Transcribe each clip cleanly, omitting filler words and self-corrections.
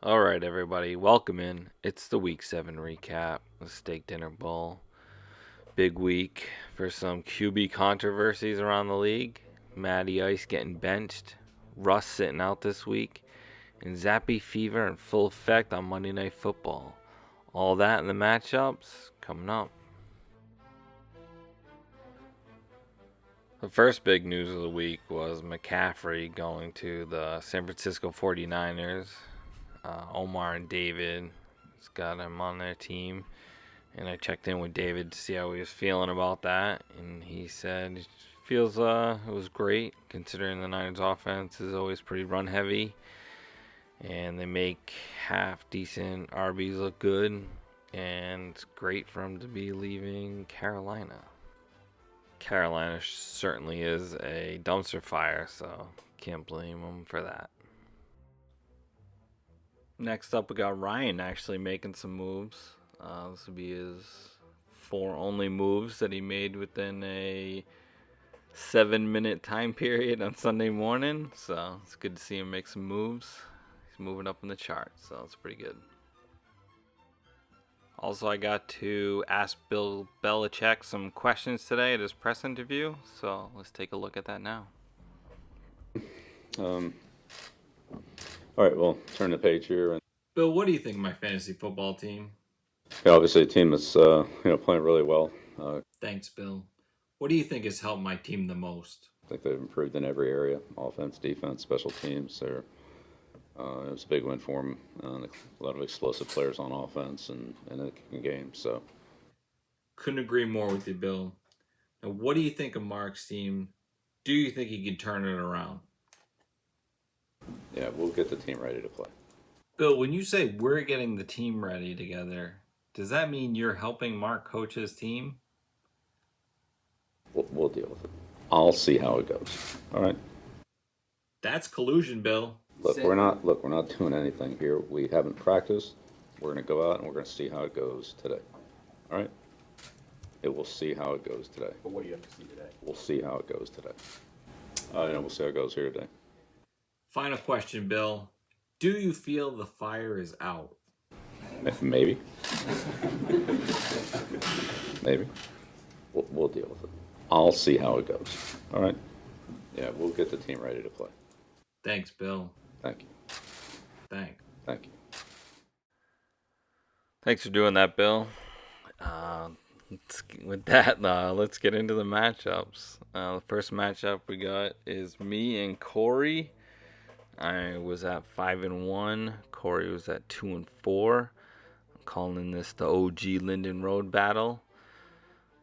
All right, everybody, welcome in. It's the Week 7 recap, the Steak Dinner Bowl. Big week for some QB controversies around the league. Matty Ice getting benched, Russ sitting out this week, and Zappy Fever in full effect on Monday Night Football. All that in the matchups coming up. The first big news of the week was McCaffrey going to the San Francisco 49ers. Omar and David got him on their team. And I checked in with David to see how he was feeling about that. And he said he feels it was great considering the Niners offense is always pretty run heavy. And they make half decent RBs look good. And it's great for him to be leaving Carolina. Carolina certainly is a dumpster fire, so can't blame him for that. Next up, we got Ryan actually making some moves. This will be his 4 only moves that he made within a 7-minute time period on Sunday morning. So it's good to see him make some moves. He's moving up in the charts, so it's pretty good. Also, I got to ask Bill Belichick some questions today at his press interview, so let's take a look at that now. All right, well, turn the page here. And Bill, what do you think of my fantasy football team? yeah, obviously, a team that's playing really well. Thanks, Bill. What do you think has helped my team the most? I think they've improved in every area: offense, defense, special teams. It was a big win for them. A lot of explosive players on offense and a kicking game. So couldn't agree more with you, Bill. Now, what do you think of Mark's team? Do you think he can turn it around? yeah, we'll get the team ready to play. Bill, when you say we're getting the team ready together, does that mean you're helping Mark coach his team? We'll deal with it. I'll see how it goes. All right. That's collusion, Bill. Look, we're not doing anything here. We haven't practiced. We're going to go out and we're going to see how it goes today. All right. We'll see how it goes today. But what do you have to see today? We'll see how it goes today. We'll see how it goes here today. Final question, Bill. Do you feel the fire is out? Maybe. Maybe. We'll deal with it. I'll see how it goes. All right. Yeah, we'll get the team ready to play. Thanks, Bill. Thank you. Thanks. Thank you. Thanks for doing that, Bill. With that, let's get into the matchups. The first matchup we got is me and Corey. I was at 5-1. Corey was at 2-4. I'm calling this the OG Linden Road battle.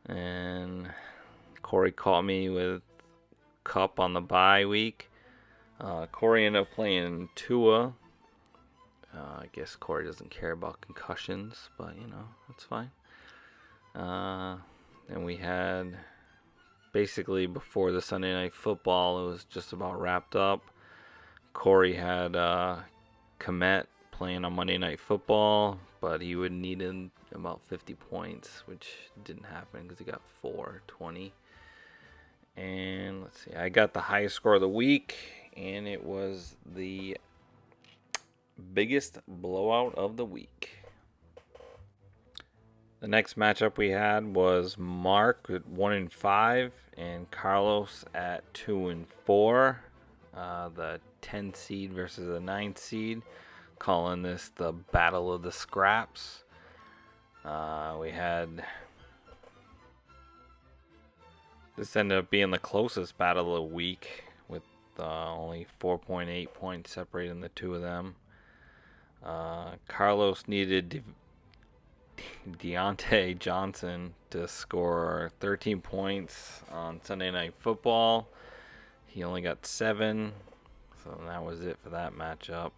And Corey caught me with Cup on the bye week. Corey ended up playing Tua. I guess Corey doesn't care about concussions, but that's fine. And we had basically before the Sunday Night Football, it was just about wrapped up. Corey had Komet playing on Monday Night Football, but he would need about 50 points, which didn't happen because he got 420. And let's see, I got the highest score of the week, and it was the biggest blowout of the week. The next matchup we had was Mark at 1-5 and Carlos at 2-4. The 10 seed versus the 9 seed. Calling this the Battle of the Scraps. We had this ended up being the closest battle of the week with only 4.8 points separating the two of them. Carlos needed Deontay Johnson to score 13 points on Sunday Night Football. He only got 7, so that was it for that matchup.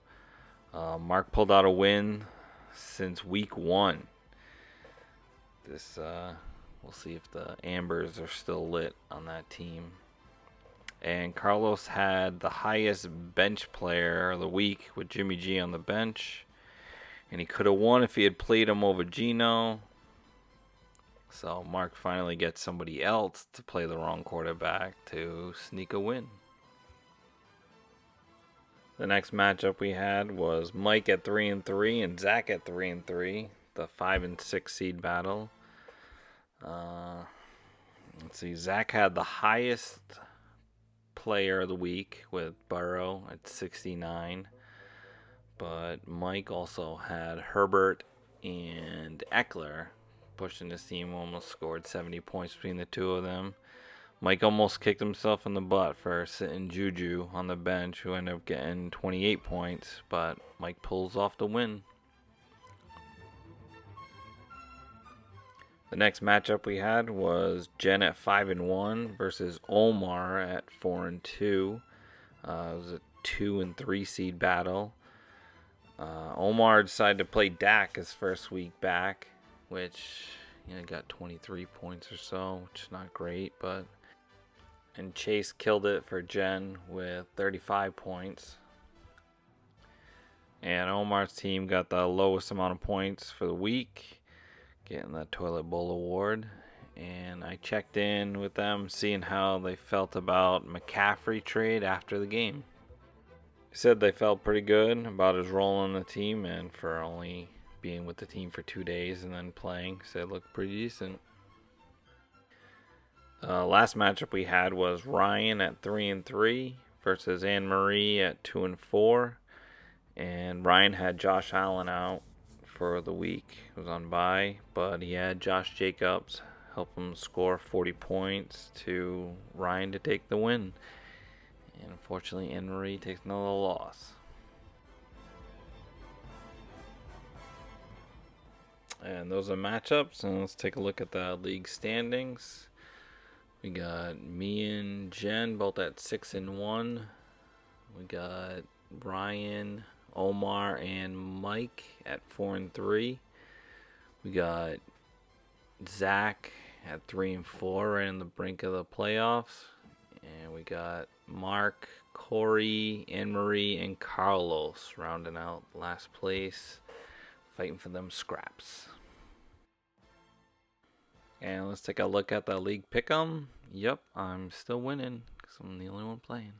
Mark pulled out a win since week 1. We'll see if the Ambers are still lit on that team. And Carlos had the highest bench player of the week with Jimmy G on the bench. And he could have won if he had played him over Geno. So Mark finally gets somebody else to play the wrong quarterback to sneak a win. The next matchup we had was Mike at 3-3 and Zach at 3-3. The 5 and 6 seed battle. Let's see. Zach had the highest player of the week with Burrow at 69. But Mike also had Herbert and Eckler pushing his team, almost scored 70 points between the two of them. Mike almost kicked himself in the butt for sitting Juju on the bench, who ended up getting 28 points, but Mike pulls off the win. The next matchup we had was Jen at 5-1 versus Omar at 4-2. It was a 2 and 3 seed battle. Omar decided to play Dak his first week back, which got 23 points or so, which is not great, and Chase killed it for Jen with 35 points. And Omar's team got the lowest amount of points for the week, getting the Toilet Bowl Award. And I checked in with them, seeing how they felt about McCaffrey trade after the game. He said they felt pretty good about his role on the team, and for only being with the team for 2 days and then playing, said it looked pretty decent. Last matchup we had was Ryan at 3-3 versus Anne Marie at 2-4, and Ryan had Josh Allen out for the week. He was on bye, but he had Josh Jacobs help him score 40 points to Ryan to take the win. And unfortunately, Anne Marie takes another loss. And those are matchups. And let's take a look at the league standings. We got me and Jen both at 6-1. We got Ryan, Omar, and Mike at 4-3. We got Zach at 3-4, right on the brink of the playoffs. And we got Mark, Corey, Anne-Marie, and Carlos rounding out last place, fighting for them scraps. And let's take a look at the league pick'em. Yep, I'm still winning because I'm the only one playing.